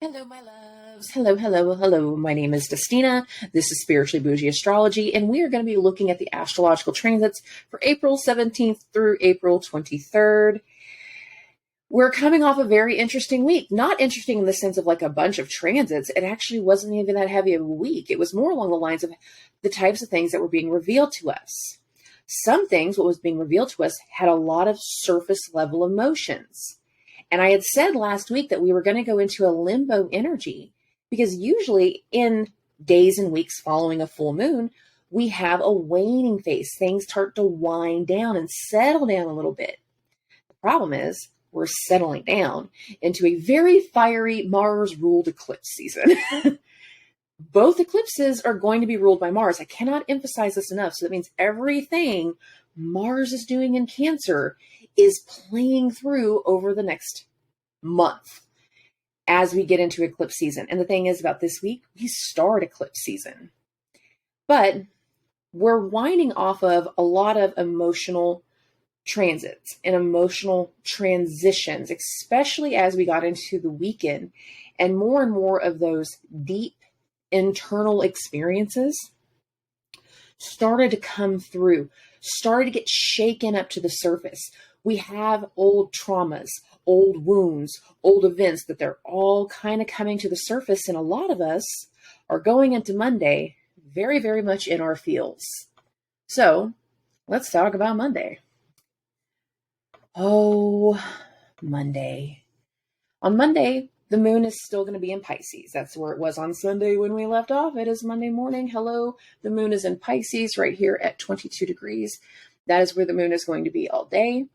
Hello, my loves. Hello, hello, hello. My name is Destina. This is Spiritually Bougie Astrology, and we are going to be looking at the astrological transits for April 17th through April 23rd. We're coming off a very interesting week. Not interesting in the sense of like a bunch of transits. It actually wasn't even that heavy of a week. It was more along the lines of the types of things that were being revealed to us. Some things, what was being revealed to us, had a lot of surface level emotions. And I had said last week that we were going to go into a limbo energy because usually in days and weeks following a full moon, we have a waning phase. Things start to wind down and settle down a little bit. The problem is we're settling down into a very fiery Mars-ruled eclipse season. Both eclipses are going to be ruled by Mars. I cannot emphasize this enough. So that means everything Mars is doing in Cancer is playing through over the next month as we get into eclipse season. And the thing is about this week, we start eclipse season. But we're winding off of a lot of emotional transits and emotional transitions, especially as we got into the weekend and more of those deep internal experiences started to come through, started to get shaken up to the surface. We have old traumas, old wounds, old events that they're all kind of coming to the surface. And a lot of us are going into Monday very, very much in our feels. So let's talk about Monday. Oh, Monday. On Monday, the moon is still going to be in Pisces. That's where it was on Sunday when we left off. It is Monday morning. Hello. The moon is in Pisces right here at 22 degrees. That is where the moon is going to be all day.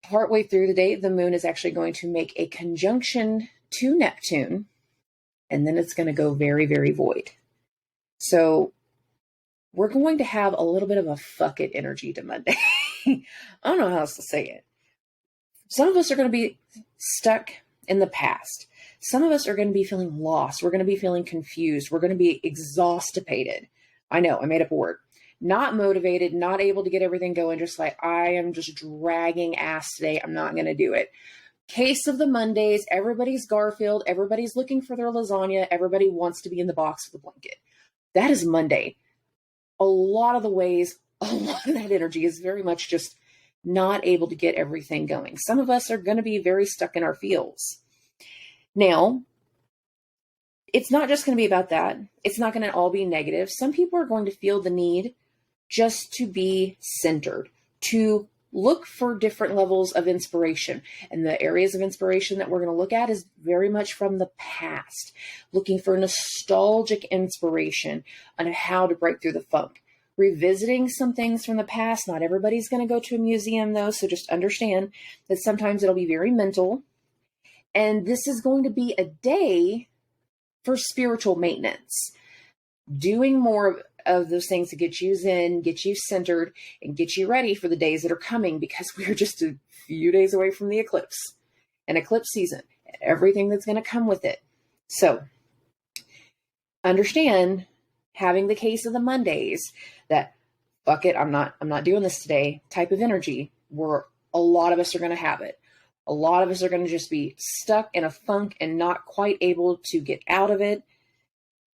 Partway through the day, the moon is actually going to make a conjunction to Neptune, and then it's going to go very, very void. So we're going to have a little bit of a fuck it energy to Monday. I don't know how else to say it. Some of us are going to be stuck in the past. Some of us are going to be feeling lost. We're going to be feeling confused. We're going to be exhaustipated. I know, I made up a word. Not motivated, not able to get everything going, just like I am just dragging ass today. I'm not going to do it. Case of the Mondays, everybody's Garfield, everybody's looking for their lasagna, everybody wants to be in the box with a blanket. That is Monday. A lot of the ways, a lot of that energy is very much just not able to get everything going. Some of us are going to be very stuck in our feels. Now, it's not just going to be about that. It's not going to all be negative. Some people are going to feel the need just to be centered, to look for different levels of inspiration. And the areas of inspiration that we're going to look at is very much from the past, looking for nostalgic inspiration on how to break through the funk. Revisiting some things from the past. Not everybody's going to go to a museum though, so just understand that sometimes it'll be very mental. And this is going to be a day for spiritual maintenance. Doing more of those things to get you zen, get you centered, and get you ready for the days that are coming, because we're just a few days away from the eclipse and eclipse season and everything that's going to come with it. So understand, having the case of the Mondays, that fuck it, I'm not doing this today type of energy, where a lot of us are going to have it. A lot of us are going to just be stuck in a funk and not quite able to get out of it,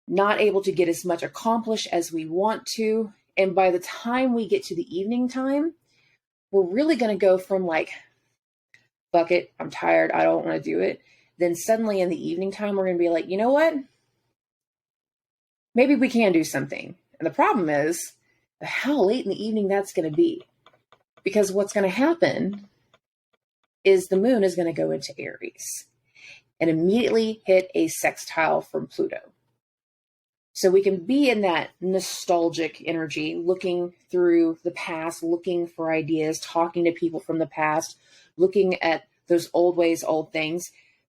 not able to get as much accomplished as we want to. And by the time we get to the evening time, we're really going to go from like, fuck it, I'm tired, I don't want to do it. Then suddenly in the evening time, we're going to be like, you know what? Maybe we can do something. And the problem is how late in the evening that's going to be. Because what's going to happen is the moon is going to go into Aries and immediately hit a sextile from Pluto. So we can be in that nostalgic energy, looking through the past, looking for ideas, talking to people from the past, looking at those old ways, old things,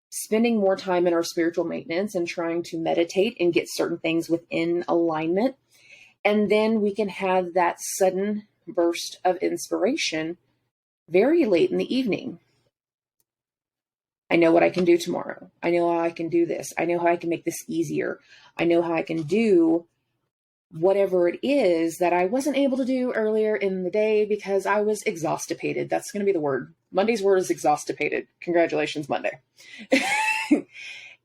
spending more time in our spiritual maintenance and trying to meditate and get certain things within alignment. And then we can have that sudden burst of inspiration very late in the evening. I know what I can do tomorrow. I know how I can do this. I know how I can make this easier. I know how I can do whatever it is that I wasn't able to do earlier in the day because I was exhaustipated. That's going to be the word. Monday's word is exhaustipated. Congratulations, Monday.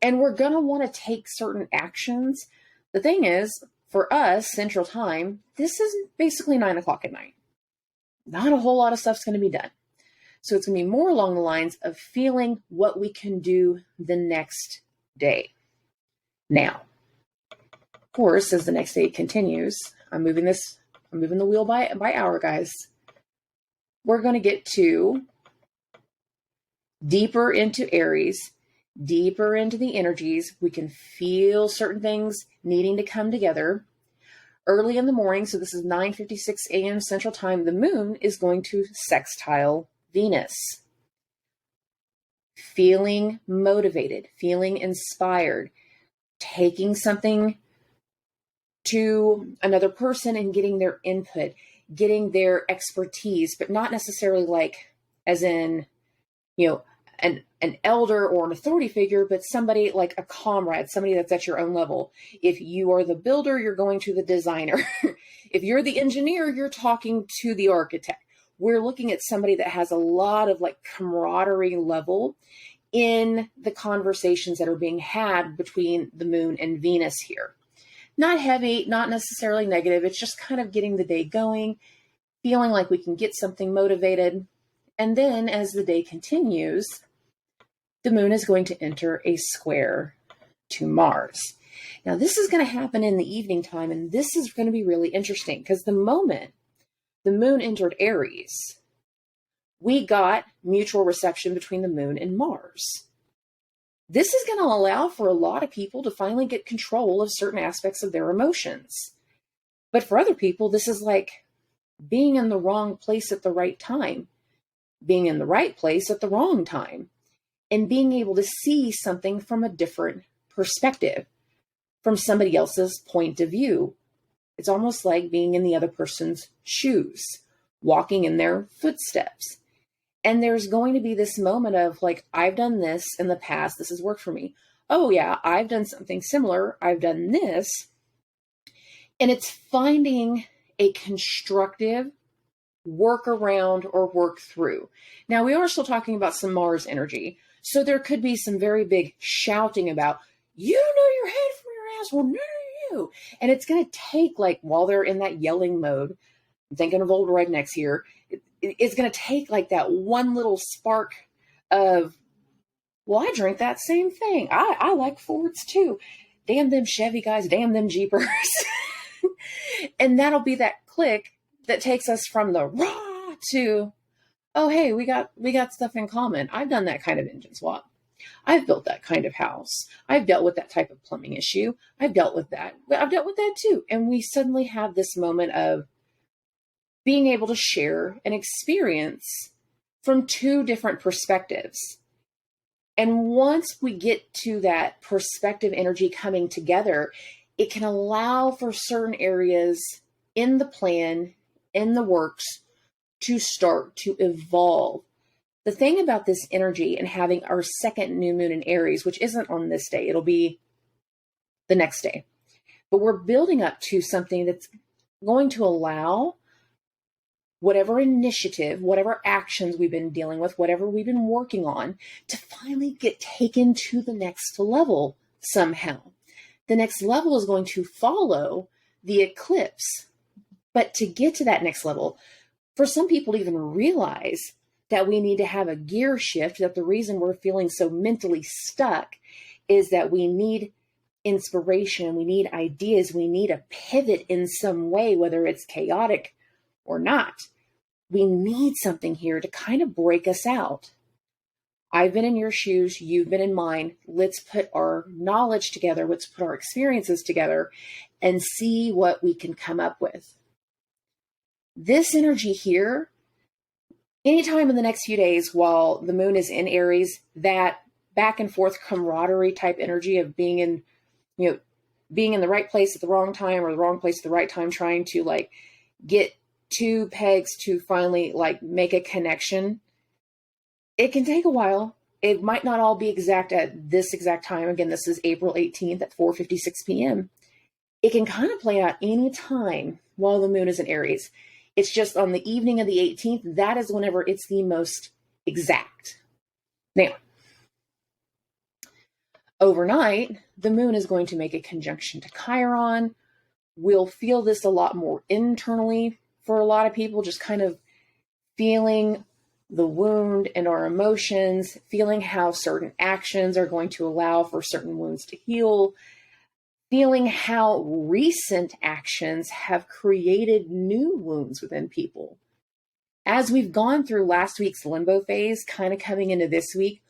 And we're going to want to take certain actions. The thing is, for us, Central Time, this is basically 9 o'clock at night. Not a whole lot of stuff's going to be done. So it's going to be more along the lines of feeling what we can do the next day. Now, of course, as the next day continues, I'm moving the wheel by hour, guys. We're going to get to deeper into Aries, deeper into the energies. We can feel certain things needing to come together. Early in the morning, so this is 9:56 a.m. Central Time, the moon is going to sextile Venus. Feeling motivated, feeling inspired, taking something to another person and getting their input, getting their expertise, but not necessarily like as in, an elder or an authority figure, but somebody like a comrade, somebody that's at your own level. If you are the builder, you're going to the designer. If you're the engineer, you're talking to the architect. We're looking at somebody that has a lot of like camaraderie level in the conversations that are being had between the moon and Venus here. Not heavy, not necessarily negative. It's just kind of getting the day going, feeling like we can get something motivated. And then as the day continues, the moon is going to enter a square to Mars. Now, this is going to happen in the evening time, and this is going to be really interesting because the moment the moon entered Aries, we got mutual reception between the moon and Mars. This is going to allow for a lot of people to finally get control of certain aspects of their emotions. But for other people, this is like being in the wrong place at the right time, being in the right place at the wrong time, and being able to see something from a different perspective, from somebody else's point of view. It's almost like being in the other person's shoes, walking in their footsteps. And there's going to be this moment of like, I've done this in the past. This has worked for me. Oh yeah, I've done something similar. I've done this. And it's finding a constructive work around or work through. Now, we are still talking about some Mars energy. So there could be some very big shouting about, you know your head from your ass. Well, no, you. And it's going to take, like, while they're in that yelling mode, I'm thinking of old rednecks here, it's going to take like that one little spark of, well, I drink that same thing. I like Fords too. Damn them Chevy guys, damn them Jeepers. And that'll be that click that takes us from the raw to, oh, hey, we got stuff in common. I've done that kind of engine swap. I've built that kind of house. I've dealt with that type of plumbing issue. I've dealt with that. I've dealt with that too. And we suddenly have this moment of being able to share an experience from two different perspectives. And once we get to that perspective energy coming together, it can allow for certain areas in the plan, in the works, to start to evolve. The thing about this energy and having our second new moon in Aries, which isn't on this day, it'll be the next day, but we're building up to something that's going to allow whatever initiative, whatever actions we've been dealing with, whatever we've been working on, to finally get taken to the next level somehow. The next level is going to follow the eclipse. But to get to that next level, for some people to even realize that we need to have a gear shift, that the reason we're feeling so mentally stuck is that we need inspiration, we need ideas, we need a pivot in some way, whether it's chaotic or not. We need something here to kind of break us out. I've been in your shoes, you've been in mine. Let's put our knowledge together, let's put our experiences together and see what we can come up with. This energy here, anytime in the next few days while the moon is in Aries, that back and forth camaraderie type energy of being in the right place at the wrong time or the wrong place at the right time, trying to like get two pegs to finally like make a connection. It can take a while. It might not all be exact at this exact time. Again, this is April 18th at 4:56 p.m. It can kind of play out any time while the moon is in Aries. It's just on the evening of the 18th, that is whenever it's the most exact. Now, Overnight, the moon is going to make a conjunction to Chiron. We'll feel this a lot more internally for a lot of people, just kind of feeling the wound and our emotions, feeling how certain actions are going to allow for certain wounds to heal, feeling how recent actions have created new wounds within people. As we've gone through last week's limbo phase, kind of coming into this week,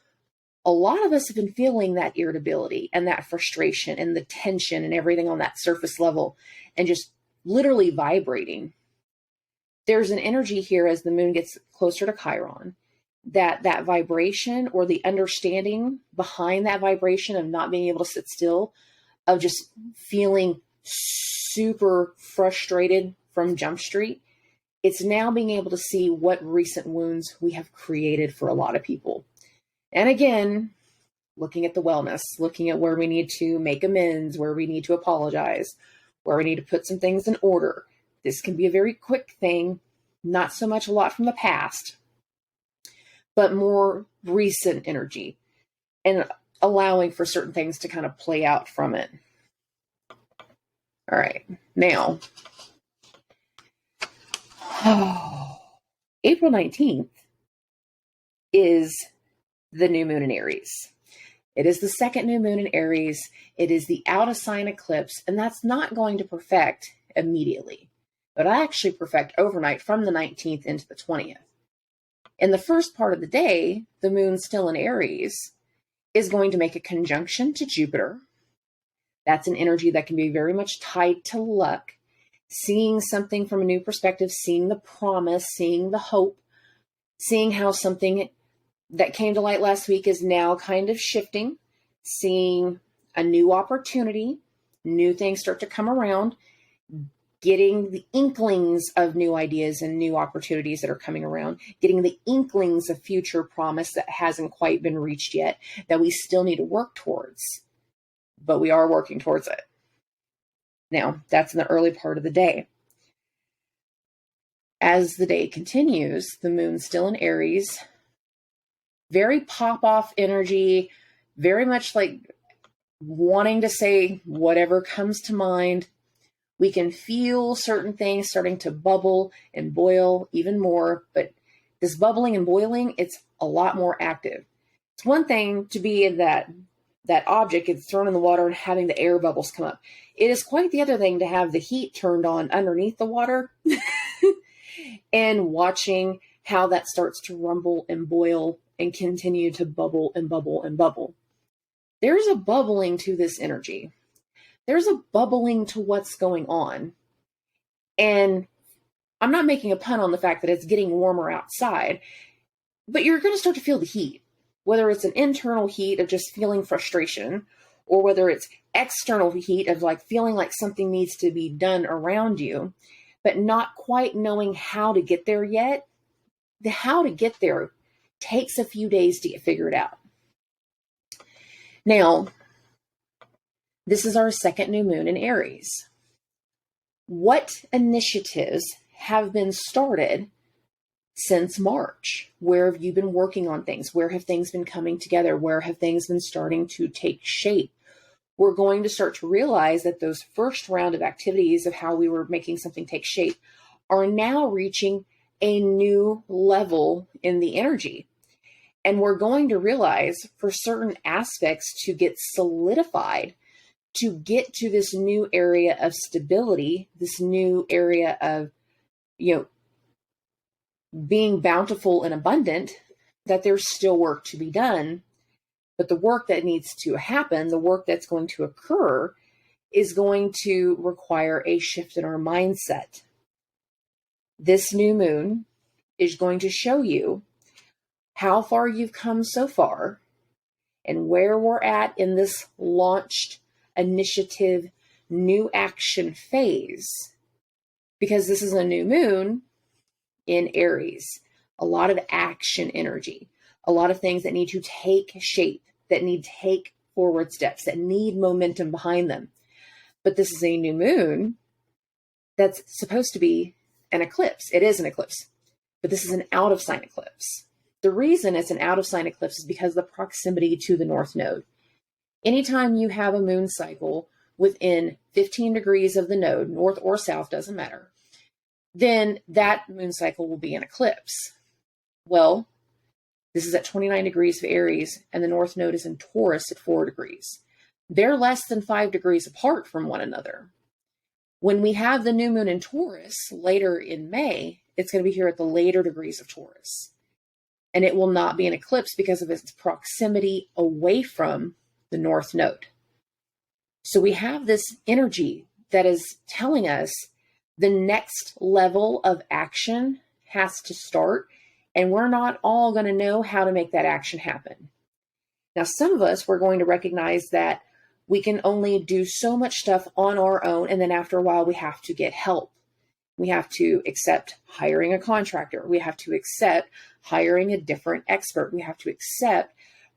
a lot of us have been feeling that irritability and that frustration and the tension and everything on that surface level and just literally vibrating. There's an energy here as the moon gets closer to Chiron, that vibration or the understanding behind that vibration of not being able to sit still, of just feeling super frustrated from Jump Street. It's now being able to see what recent wounds we have created for a lot of people. And again, looking at the wellness, looking at where we need to make amends, where we need to apologize, where we need to put some things in order. This can be a very quick thing, not so much a lot from the past, but more recent energy and allowing for certain things to kind of play out from it. All right, now, April 19th is the new moon in Aries. It is the second new moon in Aries. It is the out of sign eclipse, and that's not going to perfect immediately, but I actually perfect overnight from the 19th into the 20th. In the first part of the day, the moon still in Aries is going to make a conjunction to Jupiter. That's an energy that can be very much tied to luck, seeing something from a new perspective, seeing the promise, seeing the hope, seeing how something that came to light last week is now kind of shifting, seeing a new opportunity, new things start to come around, getting the inklings of new ideas and new opportunities that are coming around, getting the inklings of future promise that hasn't quite been reached yet, that we still need to work towards, but we are working towards it. Now, that's in the early part of the day. As the day continues, the moon's still in Aries, very pop-off energy, very much like wanting to say whatever comes to mind. We can feel certain things starting to bubble and boil even more, but this bubbling and boiling, it's a lot more active. It's one thing to be in that object gets thrown in the water and having the air bubbles come up. It is quite the other thing to have the heat turned on underneath the water and watching how that starts to rumble and boil and continue to bubble and bubble and bubble. There's a bubbling to this energy. There's a bubbling to what's going on. And I'm not making a pun on the fact that it's getting warmer outside, but you're going to start to feel the heat, whether it's an internal heat of just feeling frustration, or whether it's external heat of like feeling like something needs to be done around you, but not quite knowing how to get there yet. The how to get there takes a few days to get figured out. Now, this is our second new moon in Aries. What initiatives have been started since March? Where have you been working on things? Where have things been coming together? Where have things been starting to take shape? We're going to start to realize that those first round of activities of how we were making something take shape are now reaching a new level in the energy. And we're going to realize for certain aspects to get solidified, to get to this new area of stability, this new area of, being bountiful and abundant, that there's still work to be done. But the work that needs to happen, the work that's going to occur, is going to require a shift in our mindset. This new moon is going to show you how far you've come so far and where we're at in this launched initiative, new action phase. Because this is a new moon in Aries, a lot of action energy, a lot of things that need to take shape, that need to take forward steps, that need momentum behind them. But this is a new moon that's supposed to be an eclipse. It is an eclipse, but this is an out of sign eclipse. The reason it's an out of sign eclipse is because of the proximity to the North Node. Anytime you have a moon cycle within 15 degrees of the node, north or south, doesn't matter, then that moon cycle will be an eclipse. Well, this is at 29 degrees of Aries, and the north node is in Taurus at 4 degrees. They're less than 5 degrees apart from one another. When we have the new moon in Taurus later in May, it's going to be here at the later degrees of Taurus. And it will not be an eclipse because of its proximity away from the north node. So we have this energy that is telling us the next level of action has to start, and we're not all going to know how to make that action happen. Now, some of us, we're going to recognize that we can only do so much stuff on our own, and then after a while, we have to get help. We have to accept hiring a contractor. We have to accept hiring a different expert. We have to accept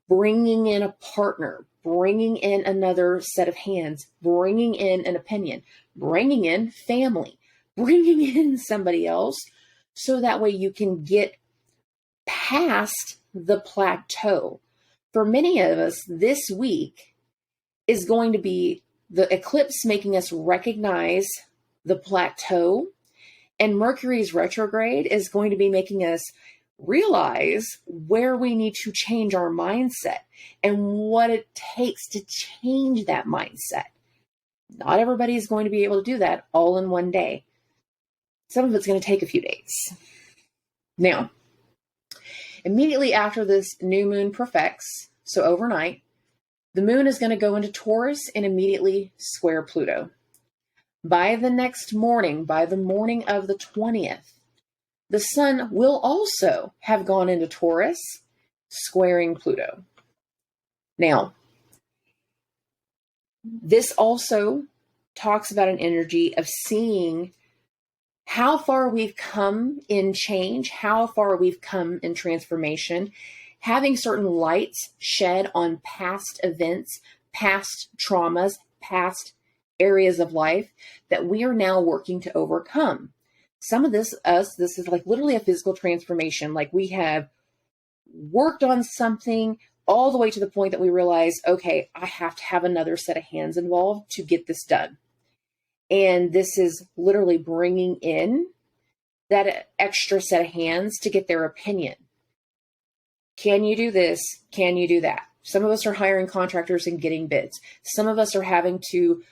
bringing in a partner, bringing in another set of hands, bringing in an opinion, bringing in family, bringing in somebody else, so that way you can get past the plateau. For many of us, this week is going to be the eclipse making us recognize the plateau, and Mercury's retrograde is going to be making us realize where we need to change our mindset and what it takes to change that mindset. Not everybody is going to be able to do that all in one day. Some of it's going to take a few days. Now, immediately after this new moon perfects, so overnight, the moon is going to go into Taurus and immediately square Pluto. By the next morning, by the morning of the 20th, the sun will also have gone into Taurus, squaring Pluto. Now, this also talks about an energy of seeing how far we've come in change, how far we've come in transformation, having certain lights shed on past events, past traumas, past areas of life that we are now working to overcome. Some of this is like literally a physical transformation. Like we have worked on something all the way to the point that we realize, okay, I have to have another set of hands involved to get this done. And this is literally bringing in that extra set of hands to get their opinion. Can you do this? Can you do that? Some of us are hiring contractors and getting bids. Some of us are having to,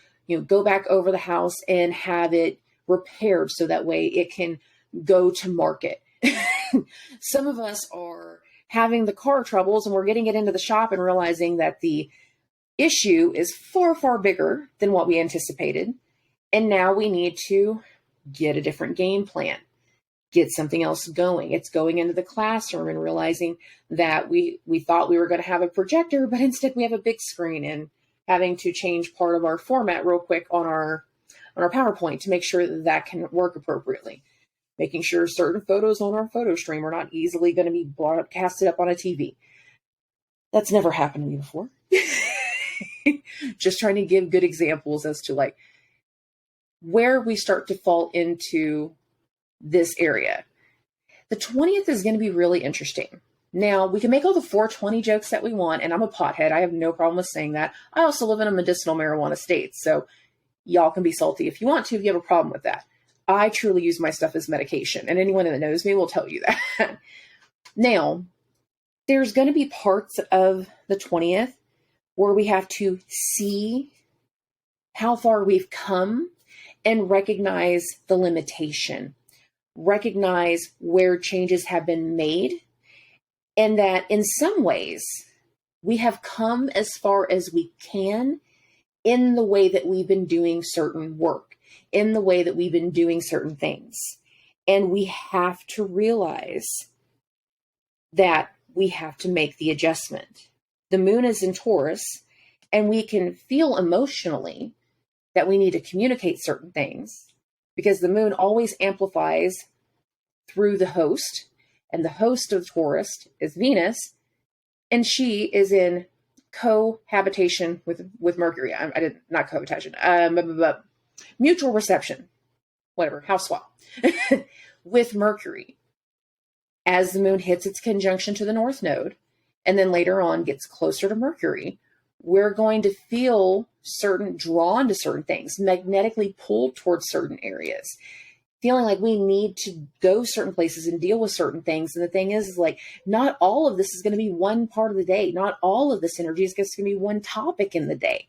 go back over the house and have it repaired so that way it can go to market. Some of us are having the car troubles and we're getting it into the shop and realizing that the issue is far, far bigger than what we anticipated. And now we need to get a different game plan, get something else going. It's going into the classroom and realizing that we thought we were going to have a projector, but instead we have a big screen, and having to change part of our format real quick on our PowerPoint to make sure that can work appropriately. Making sure certain photos on our photo stream are not easily going to be broadcasted up on a TV. That's never happened to me before. Just trying to give good examples as to like where we start to fall into this area. The 20th is going to be really interesting. Now, we can make all the 420 jokes that we want, and I'm a pothead. I have no problem with saying that. I also live in a medicinal marijuana state, so y'all can be salty if you want to, if you have a problem with that. I truly use my stuff as medication, and anyone that knows me will tell you that. Now, there's going to be parts of the 20th where we have to see how far we've come and recognize the limitation, recognize where changes have been made, and that in some ways we have come as far as we can in the way that we've been doing certain work, in the way that we've been doing certain things. And we have to realize that we have to make the adjustment. The moon is in Taurus, and we can feel emotionally that we need to communicate certain things because the moon always amplifies through the host, and the host of Taurus is Venus, and she is in cohabitation with Mercury. Not cohabitation, mutual reception, whatever, house swap with Mercury. As the moon hits its conjunction to the north node, and then later on gets closer to Mercury, We're going to feel drawn to certain things, magnetically pulled towards certain areas, feeling like we need to go certain places and deal with certain things. And the thing is like, not all of this is going to be one part of the day. Not all of this energy is just going to be one topic in the day.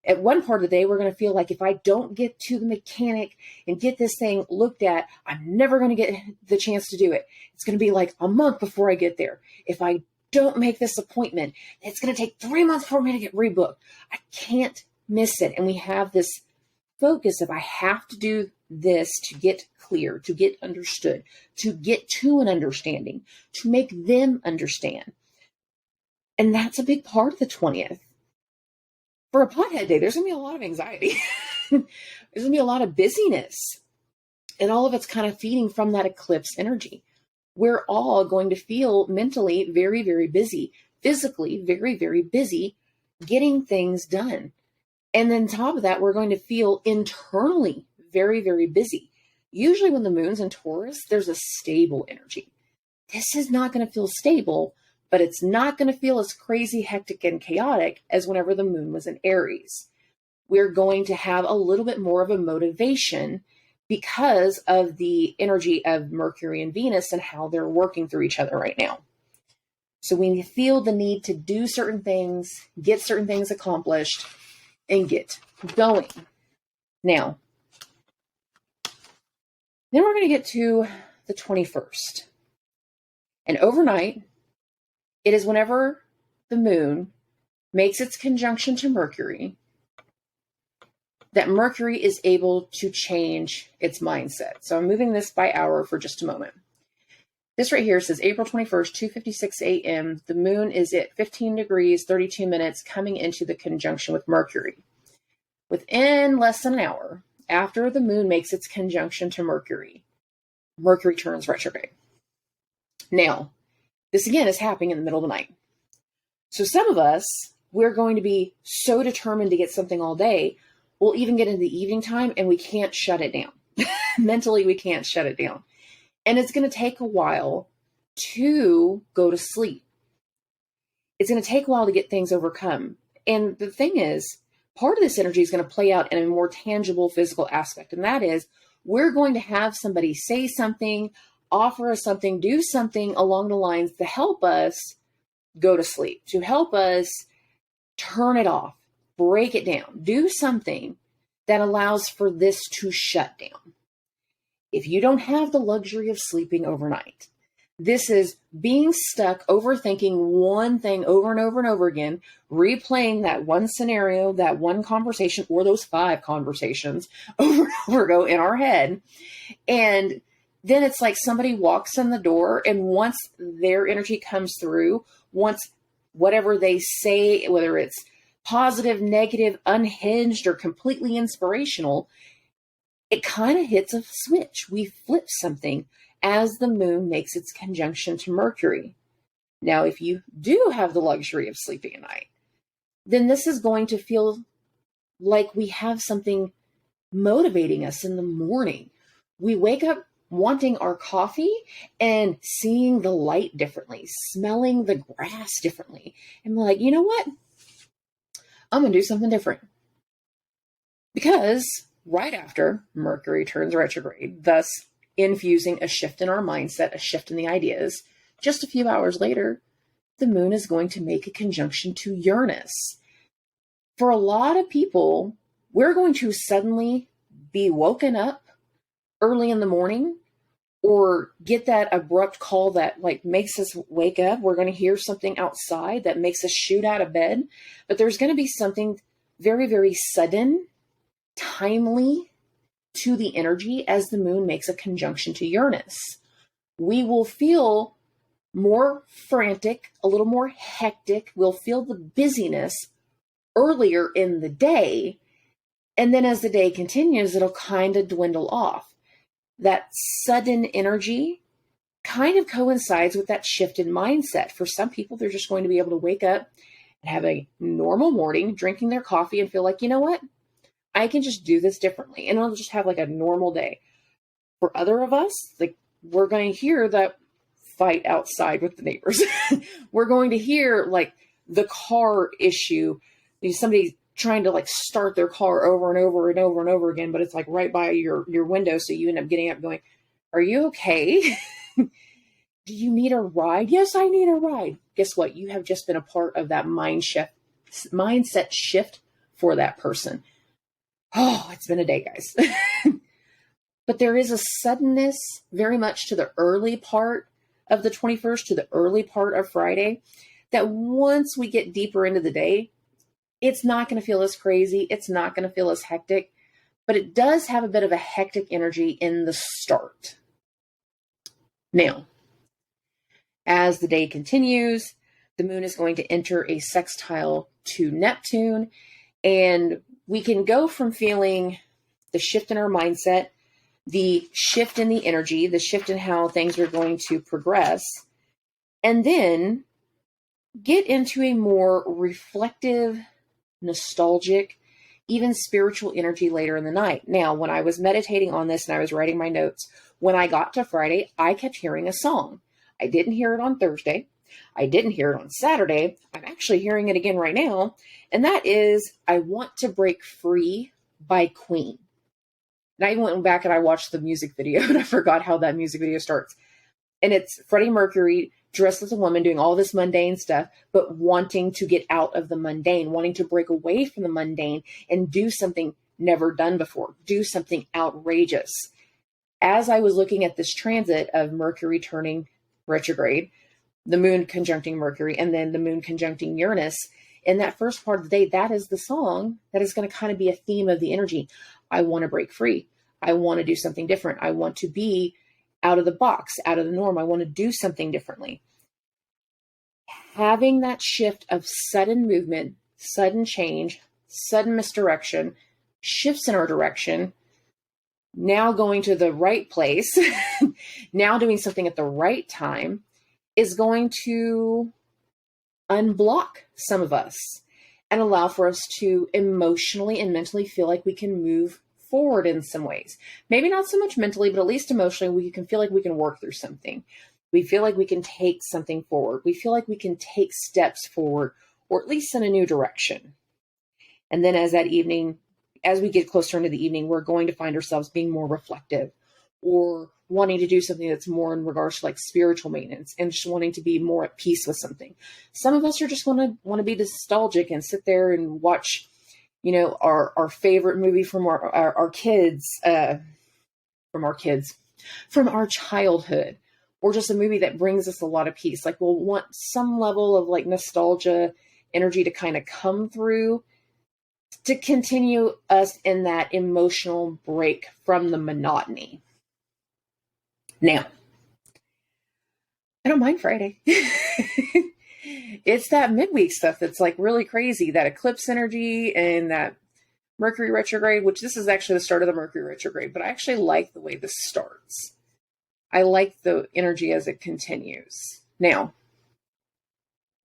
At one part of the day, we're going to feel like if I don't get to the mechanic and get this thing looked at, I'm never going to get the chance to do it. It's going to be like a month before I get there. If I don't make this appointment, it's going to take 3 months for me to get rebooked. I can't miss it. And we have this focus of I have to do this to get clear, to get understood, to get to an understanding, to make them understand. And that's a big part of the 20th. For a pothead day, there's going to be a lot of anxiety. There's going to be a lot of busyness. And all of it's kind of feeding from that eclipse energy. We're all going to feel mentally very, very busy, physically very, very busy getting things done. And then on top of that, we're going to feel internally very, very busy. Usually when the moon's in Taurus, there's a stable energy. This is not going to feel stable, but it's not going to feel as crazy, hectic, and chaotic as whenever the moon was in Aries. We're going to have a little bit more of a motivation because of the energy of Mercury and Venus and how they're working through each other right now. So we feel the need to do certain things, get certain things accomplished, and get going. Now, then we're going to get to the 21st. And overnight, it is whenever the moon makes its conjunction to Mercury that Mercury is able to change its mindset. So I'm moving this by hour for just a moment. This right here says April 21st, 2:56 a.m. The moon is at 15 degrees, 32 minutes, coming into the conjunction with Mercury. Within less than an hour after the moon makes its conjunction to Mercury, Mercury turns retrograde. Now, this again is happening in the middle of the night. So some of us, we're going to be so determined to get something all day, we'll even get into the evening time and we can't shut it down. Mentally, we can't shut it down. And it's going to take a while to go to sleep. It's going to take a while to get things overcome. And the thing is, part of this energy is going to play out in a more tangible physical aspect. And that is, we're going to have somebody say something, offer us something, do something along the lines to help us go to sleep, to help us turn it off, break it down, do something that allows for this to shut down. If you don't have the luxury of sleeping overnight, this is being stuck overthinking one thing over and over and over again, replaying that one scenario, that one conversation, or those 5 conversations over and over ago in our head. And then it's like somebody walks in the door, and once their energy comes through, once whatever they say, whether it's positive, negative, unhinged, or completely inspirational, it kind of hits a switch. We flip something as the moon makes its conjunction to Mercury. Now, if you do have the luxury of sleeping at night, then this is going to feel like we have something motivating us in the morning. We wake up wanting our coffee and seeing the light differently, smelling the grass differently. And we're like, you know what? I'm going to do something different. Because right after Mercury turns retrograde, thus infusing a shift in our mindset, a shift in the ideas, just a few hours later, the moon is going to make a conjunction to Uranus. For a lot of people, we're going to suddenly be woken up early in the morning or get that abrupt call that like makes us wake up. We're going to hear something outside that makes us shoot out of bed. But there's going to be something very, very sudden, timely to the energy as the moon makes a conjunction to Uranus. We will feel more frantic, a little more hectic. We'll feel the busyness earlier in the day. And then as the day continues, it'll kind of dwindle off. That sudden energy kind of coincides with that shift in mindset. For some people, they're just going to be able to wake up and have a normal morning, drinking their coffee and feel like, you know what? I can just do this differently. And I'll just have like a normal day. For other of us, like we're going to hear that fight outside with the neighbors. We're going to hear like the car issue, somebody trying to like start their car over and over and over and over again, but it's like right by your window. So you end up getting up going, are you okay? Do you need a ride? Yes, I need a ride. Guess what? You have just been a part of that mindset shift for that person. Oh, it's been a day, guys. But there is a suddenness very much to the early part of the 21st, to the early part of Friday, that once we get deeper into the day, it's not going to feel as crazy. It's not going to feel as hectic, but it does have a bit of a hectic energy in the start. Now, as the day continues, the moon is going to enter a sextile to Neptune, and we can go from feeling the shift in our mindset, the shift in the energy, the shift in how things are going to progress, and then get into a more reflective, nostalgic, even spiritual energy later in the night. Now, when I was meditating on this and I was writing my notes, when I got to Friday, I kept hearing a song. I didn't hear it on Thursday. I didn't hear it on Saturday. I'm actually hearing it again right now. And that is I Want to Break Free by Queen. And I went back and I watched the music video and I forgot how that music video starts. And it's Freddie Mercury dressed as a woman doing all this mundane stuff, but wanting to get out of the mundane, wanting to break away from the mundane and do something never done before, do something outrageous. As I was looking at this transit of Mercury turning retrograde, the moon conjuncting Mercury, and then the moon conjuncting Uranus, in that first part of the day, that is the song that is going to kind of be a theme of the energy. I want to break free. I want to do something different. I want to be out of the box, out of the norm. I want to do something differently. Having that shift of sudden movement, sudden change, sudden misdirection, shifts in our direction, now going to the right place, now doing something at the right time, is going to unblock some of us and allow for us to emotionally and mentally feel like we can move forward in some ways. Maybe not so much mentally, but at least emotionally, we can feel like we can work through something. We feel like we can take something forward. We feel like we can take steps forward, or at least in a new direction. And then as we get closer into the evening, we're going to find ourselves being more reflective or wanting to do something that's more in regards to like spiritual maintenance and just wanting to be more at peace with something. Some of us are just want to be nostalgic and sit there and watch, our favorite movie from our kids, from our childhood, or just a movie that brings us a lot of peace. Like we'll want some level of like nostalgia energy to kind of come through to continue us in that emotional break from the monotony. Now, I don't mind Friday. It's that midweek stuff that's like really crazy, that eclipse energy and that Mercury retrograde, which this is actually the start of the Mercury retrograde, but I actually like the way this starts. I like the energy as it continues. Now,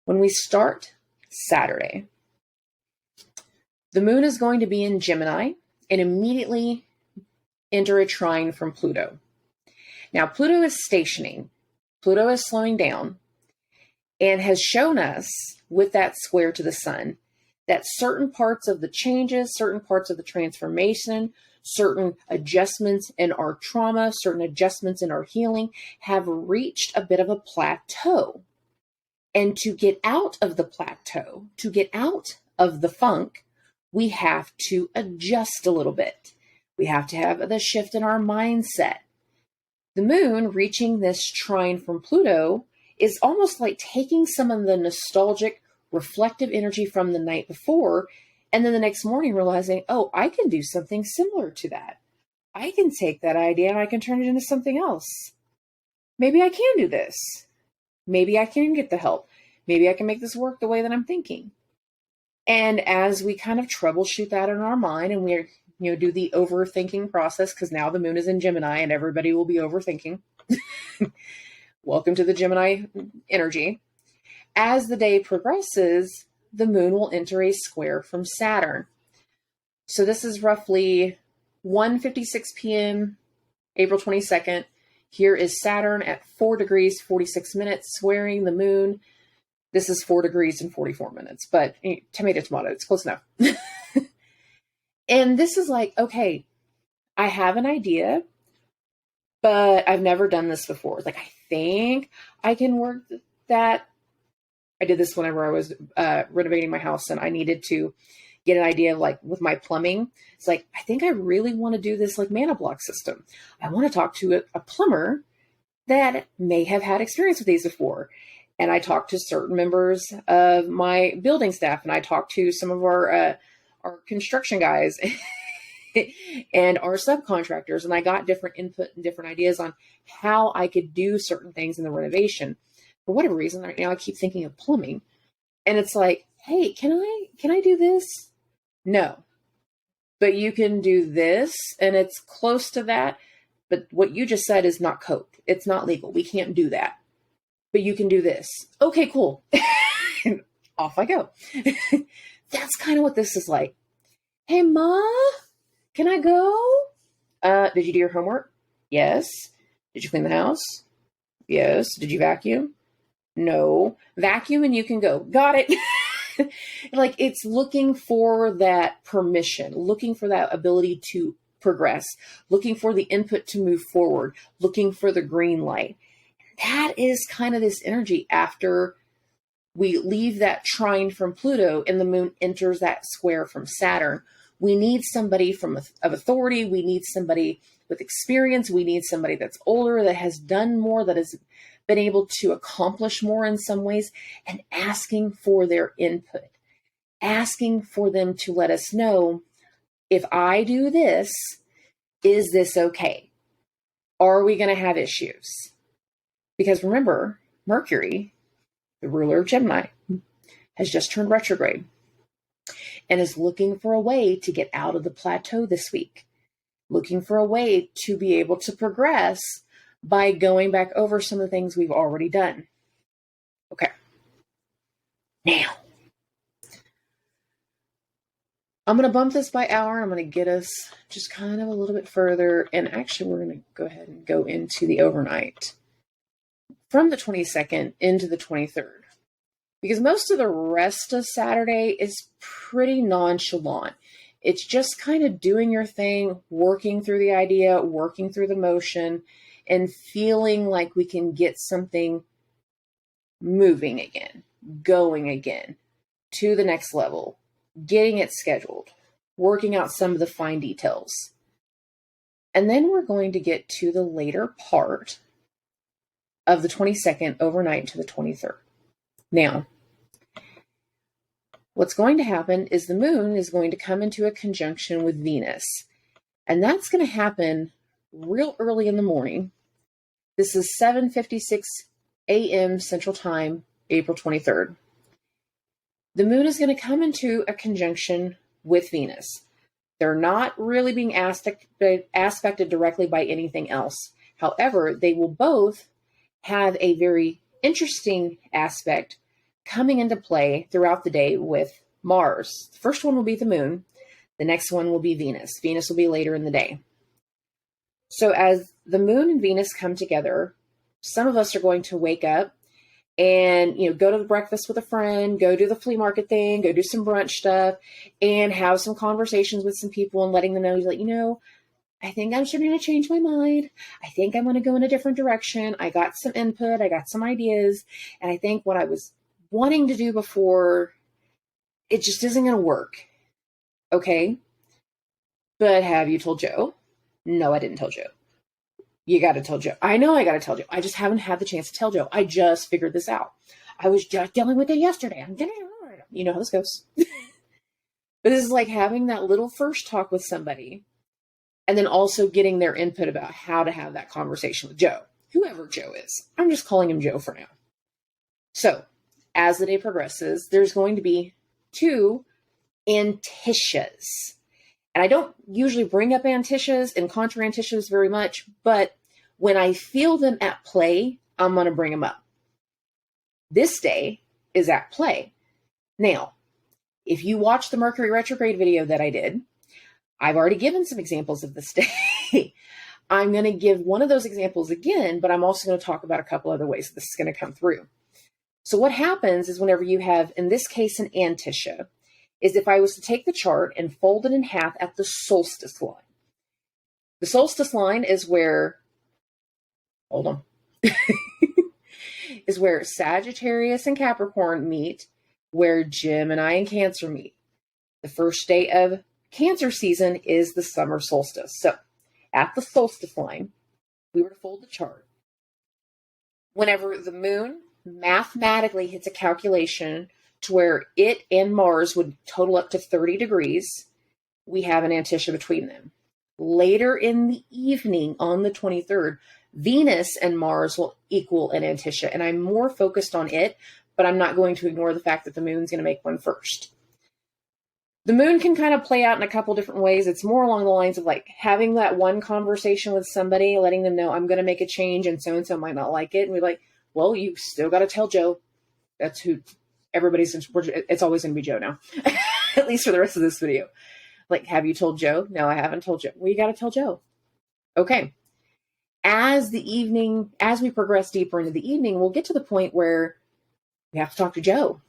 when we start Saturday, the moon is going to be in Gemini and immediately enter a trine from Pluto. Now, Pluto is stationing. Pluto is slowing down and has shown us with that square to the sun that certain parts of the changes, certain parts of the transformation, certain adjustments in our trauma, certain adjustments in our healing have reached a bit of a plateau. And to get out of the plateau, to get out of the funk, we have to adjust a little bit. We have to have the shift in our mindset. The moon reaching this trine from Pluto is almost like taking some of the nostalgic, reflective energy from the night before, and then the next morning realizing, oh, I can do something similar to that. I can take that idea and I can turn it into something else. Maybe I can do this. Maybe I can get the help. Maybe I can make this work the way that I'm thinking. And as we kind of troubleshoot that in our mind and we're, do the overthinking process, because now the moon is in Gemini and everybody will be overthinking. Welcome to the Gemini energy. As the day progresses, the moon will enter a square from Saturn. So this is roughly 1:56 p.m., April 22nd. Here is Saturn at 4 degrees, 46 minutes, squaring the moon. This is 4 degrees and 44 minutes, but tomato, tomato, it's close enough. And this is like, okay, I have an idea, but I've never done this before. It's like, I think I can work that. I did this whenever I was renovating my house and I needed to get an idea like with my plumbing. It's like, I think I really want to do this like mana block system. I want to talk to a plumber that may have had experience with these before. And I talked to certain members of my building staff, and I talked to some of our construction guys and our subcontractors, and I got different input and different ideas on how I could do certain things in the renovation. For whatever reason, right now I keep thinking of plumbing, and it's like, hey, can I do this? No, but you can do this, and it's close to that. But what you just said is not code. It's not legal. We can't do that. But you can do this. Okay, cool. And off I go. That's kind of what this is like. Hey, Ma, can I go? Did you do your homework? Yes. Did you clean the house? Yes. Did you vacuum? No. Vacuum and you can go. Got it. Like, it's looking for that permission, looking for that ability to progress, looking for the input to move forward, looking for the green light. That is kind of this energy after we leave that trine from Pluto and the moon enters that square from Saturn. We need somebody of authority. We need somebody with experience. We need somebody that's older, that has done more, that has been able to accomplish more in some ways, and asking for their input, asking for them to let us know, if I do this, is this okay? Are we going to have issues? Because remember, Mercury, the ruler of Gemini, has just turned retrograde and is looking for a way to get out of the plateau this week, looking for a way to be able to progress by going back over some of the things we've already done. Okay. Now, I'm going to bump this by hour. I'm going to get us just kind of a little bit further. And actually, we're going to go ahead and go into the overnight from the 22nd into the 23rd, because most of the rest of Saturday is pretty nonchalant. It's just kind of doing your thing, working through the idea, working through the motion, and feeling like we can get something moving again, going again to the next level, getting it scheduled, working out some of the fine details. And then we're going to get to the later part of the 22nd overnight to the 23rd. Now, what's going to happen is the moon is going to come into a conjunction with Venus. And that's going to happen real early in the morning. This is 7:56 a.m. Central Time, April 23rd. The moon is going to come into a conjunction with Venus. They're not really being aspected directly by anything else. However, they will both have a very interesting aspect coming into play throughout the day with Mars. The first one will be the moon. The next one will be Venus. Venus will be later in the day. So as the moon and Venus come together, some of us are going to wake up and, go to the breakfast with a friend, go do the flea market thing, go do some brunch stuff, and have some conversations with some people and letting them know, I think I'm starting to change my mind. I think I'm going to go in a different direction. I got some input. I got some ideas. And I think what I was wanting to do before, it just isn't going to work. Okay. But have you told Joe? No, I didn't tell Joe. You got to tell Joe. I know I got to tell Joe. I just haven't had the chance to tell Joe. I just figured this out. I was just dealing with it yesterday. You know how this goes. But this is like having that little first talk with somebody, and then also getting their input about how to have that conversation with Joe, whoever Joe is. I'm just calling him Joe for now. So as the day progresses, there's going to be two antishas. And I don't usually bring up antishas and contra antishas very much, but when I feel them at play, I'm going to bring them up. This day is at play. Now, if you watch the Mercury retrograde video that I did, I've already given some examples of this day. I'm going to give one of those examples again, but I'm also going to talk about a couple other ways this is going to come through. So what happens is whenever you have, in this case, an antisha, is if I was to take the chart and fold it in half at the solstice line. The solstice line is where, hold on, is where Sagittarius and Capricorn meet, where Gemini and Cancer meet. The first day of Cancer season is the summer solstice. So at the solstice line, we were to fold the chart. Whenever the moon mathematically hits a calculation to where it and Mars would total up to 30 degrees, we have an antisha between them. Later in the evening on the 23rd, Venus and Mars will equal an antisha, and I'm more focused on it, but I'm not going to ignore the fact that the moon's going to make one first. The moon can kind of play out in a couple different ways. It's more along the lines of like having that one conversation with somebody, letting them know I'm going to make a change and so might not like it. And we're like, well, you still got to tell Joe. That's who everybody's, it's always going to be Joe now, at least for the rest of this video. Like, have you told Joe? No, I haven't told Joe. Well, you got to tell Joe. Okay. As we progress deeper into the evening, we'll get to the point where we have to talk to Joe.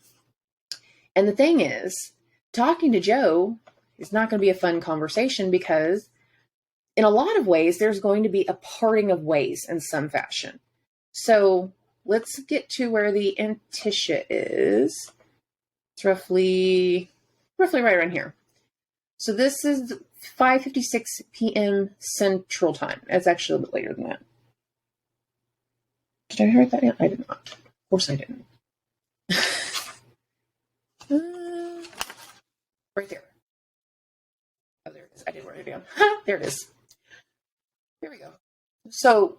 And the thing is, talking to Joe is not going to be a fun conversation because in a lot of ways, there's going to be a parting of ways in some fashion. So let's get to where the antisha is. It's roughly right around here. So this is 5:56 p.m. Central Time. It's actually a little bit later than that. Did I write that down? I did not. Of course I didn't. Right there. Oh, there it is. I did write it down. There it is. Here we go. So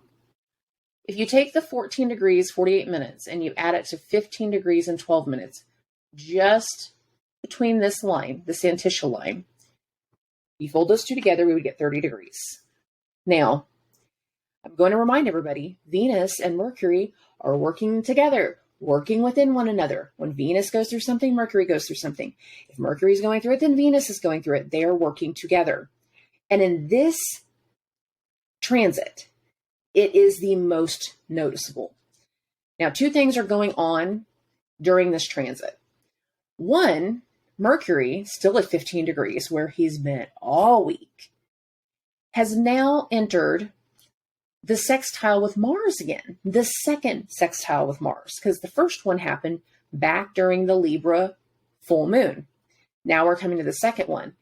if you take the 14 degrees, 48 minutes, and you add it to 15 degrees and 12 minutes, just between this line, this antisha line, you fold those two together, we would get 30 degrees. Now, I'm going to remind everybody, Venus and Mercury are working together, working within one another. When Venus goes through something, Mercury goes through something. If Mercury is going through it, then Venus is going through it. They are working together. And in this transit, it is the most noticeable. Now, two things are going on during this transit. One, Mercury, still at 15 degrees, where he's been all week, has now entered the sextile with Mars again, the second sextile with Mars, because the first one happened back during the Libra full moon. Now we're coming to the second one.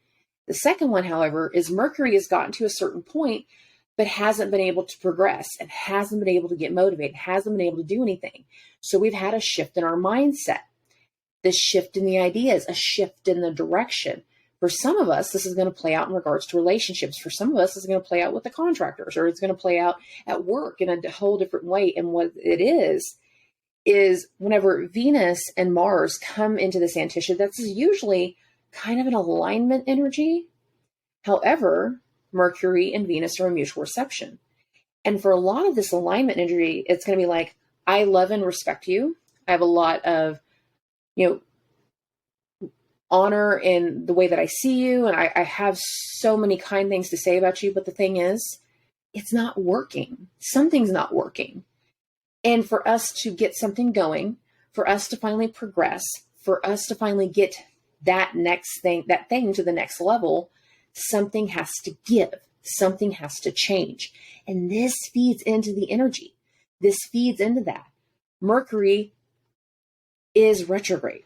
The second one, however, is Mercury has gotten to a certain point, but hasn't been able to progress and hasn't been able to get motivated, hasn't been able to do anything. So we've had a shift in our mindset, this shift in the ideas, a shift in the direction. For some of us, this is going to play out in regards to relationships. For some of us, this is going to play out with the contractors, or it's going to play out at work in a whole different way. And what it is whenever Venus and Mars come into this antisha, that's usually kind of an alignment energy. However, Mercury and Venus are a mutual reception. And for a lot of this alignment energy, it's going to be like, I love and respect you. I have a lot of, honor in the way that I see you. And I have so many kind things to say about you. But the thing is, it's not working. Something's not working. And for us to get something going, for us to finally progress, for us to finally get that thing to the next level, something has to give. Something has to change. And this feeds into the energy. This feeds into that. Mercury is retrograde.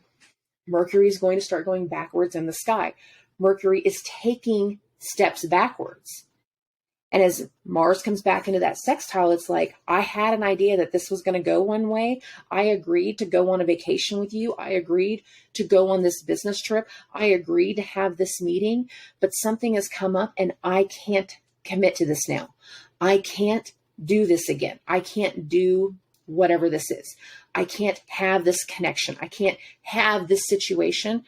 Mercury is going to start going backwards in the sky. Mercury is taking steps backwards. And as Mars comes back into that sextile, it's like, I had an idea that this was going to go one way. I agreed to go on a vacation with you. I agreed to go on this business trip. I agreed to have this meeting, but something has come up and I can't commit to this now. I can't do this again. I can't do whatever this is. I can't have this connection. I can't have this situation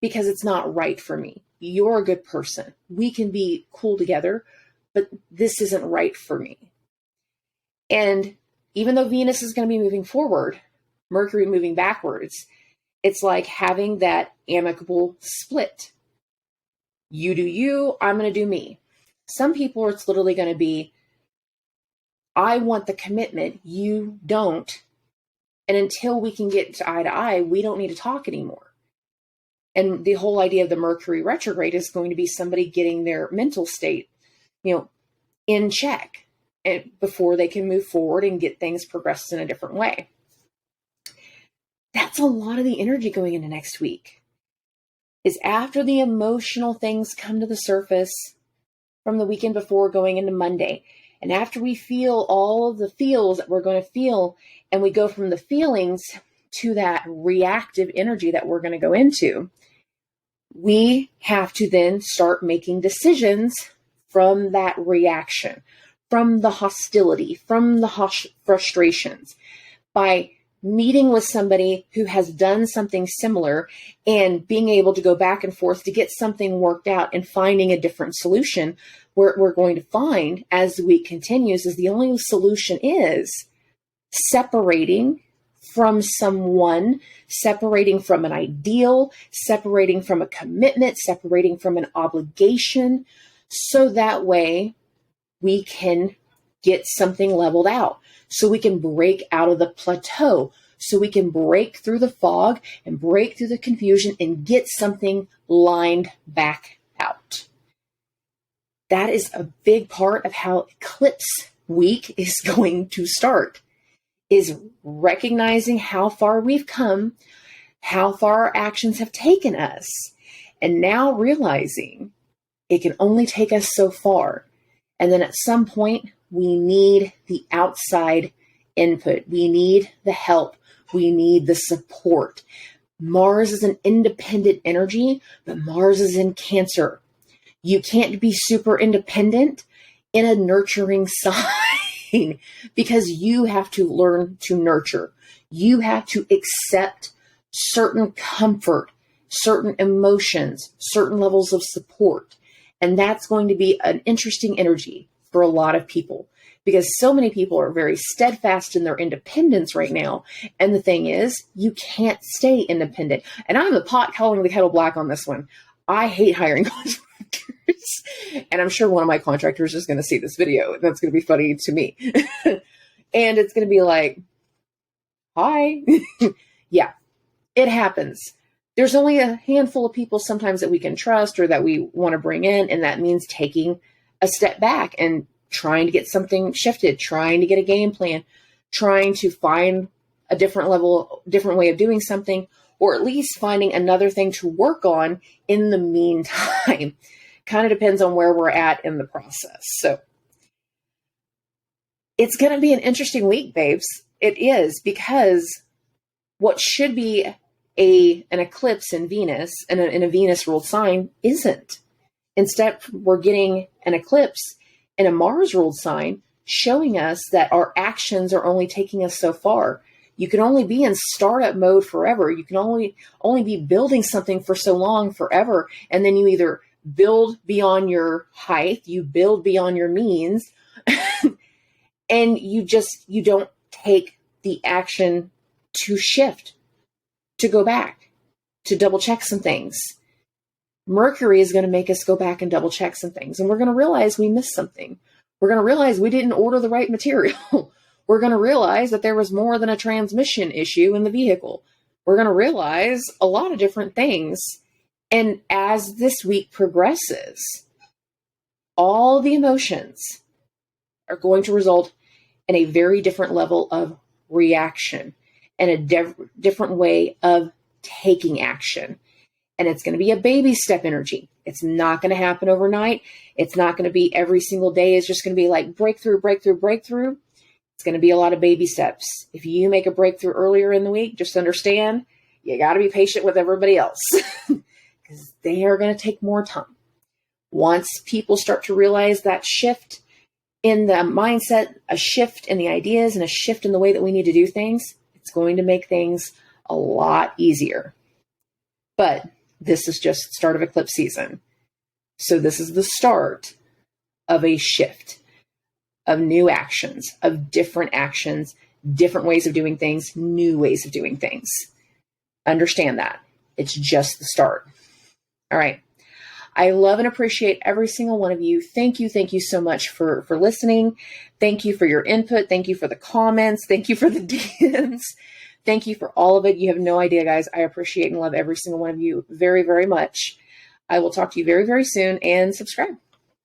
because it's not right for me. You're a good person. We can be cool together, but this isn't right for me. And even though Venus is going to be moving forward, Mercury moving backwards, it's like having that amicable split. You do you, I'm going to do me. Some people, it's literally going to be, I want the commitment, you don't. And until we can get to eye, we don't need to talk anymore. And the whole idea of the Mercury retrograde is going to be somebody getting their mental state, in check before they can move forward and get things progressed in a different way. That's a lot of the energy going into next week, is after the emotional things come to the surface from the weekend before going into Monday. And after we feel all of the feels that we're going to feel, and we go from the feelings to that reactive energy that we're going to go into, we have to then start making decisions from that reaction, from the hostility, from the frustrations, by meeting with somebody who has done something similar and being able to go back and forth to get something worked out and finding a different solution. What we're going to find as the week continues is the only solution is separating from someone, separating from an ideal, separating from a commitment, separating from an obligation, so that way we can get something leveled out, so we can break out of the plateau, so we can break through the fog and break through the confusion and get something lined back out. That is a big part of how Eclipse Week is going to start, is recognizing how far we've come, how far our actions have taken us, and now realizing it can only take us so far. And then at some point, we need the outside input. We need the help. We need the support. Mars is an independent energy, but Mars is in Cancer. You can't be super independent in a nurturing sign because you have to learn to nurture. You have to accept certain comfort, certain emotions, certain levels of support. And that's going to be an interesting energy for a lot of people, because so many people are very steadfast in their independence right now. And the thing is, you can't stay independent. And I'm the pot calling the kettle black on this one. I hate hiring contractors. And I'm sure one of my contractors is going to see this video. That's going to be funny to me. And it's going to be like, hi. Yeah, it happens. There's only a handful of people sometimes that we can trust or that we want to bring in. And that means taking a step back and trying to get something shifted, trying to get a game plan, trying to find a different way of doing something, or at least finding another thing to work on in the meantime. Kind of depends on where we're at in the process. So it's going to be an interesting week, babes. It is, because what should be an eclipse in Venus and in a Venus ruled sign isn't. Instead, we're getting an eclipse in a Mars ruled sign, showing us that our actions are only taking us so far. You can only be in startup mode forever. You can only be building something for so long forever. And then you either build beyond your height, you build beyond your means, and you don't take the action to shift, to go back, to double check some things. Mercury is going to make us go back and double check some things. And we're going to realize we missed something. We're going to realize we didn't order the right material. We're going to realize that there was more than a transmission issue in the vehicle. We're going to realize a lot of different things. And as this week progresses, all the emotions are going to result in a very different level of reaction and a different way of taking action. And it's going to be a baby step energy. It's not going to happen overnight. It's not going to be every single day. It's just going to be like breakthrough, breakthrough, breakthrough. It's going to be a lot of baby steps. If you make a breakthrough earlier in the week, just understand you got to be patient with everybody else because they are going to take more time. Once people start to realize that shift in the mindset, a shift in the ideas, and a shift in the way that we need to do things, it's going to make things a lot easier. But this is just the start of eclipse season. So this is the start of a shift, of new actions, of different actions, different ways of doing things, new ways of doing things. Understand that. It's just the start. All right. I love and appreciate every single one of you. Thank you. Thank you so much for listening. Thank you for your input. Thank you for the comments. Thank you for the DMs. Thank you for all of it. You have no idea, guys. I appreciate and love every single one of you very, very much. I will talk to you very, very soon, and subscribe.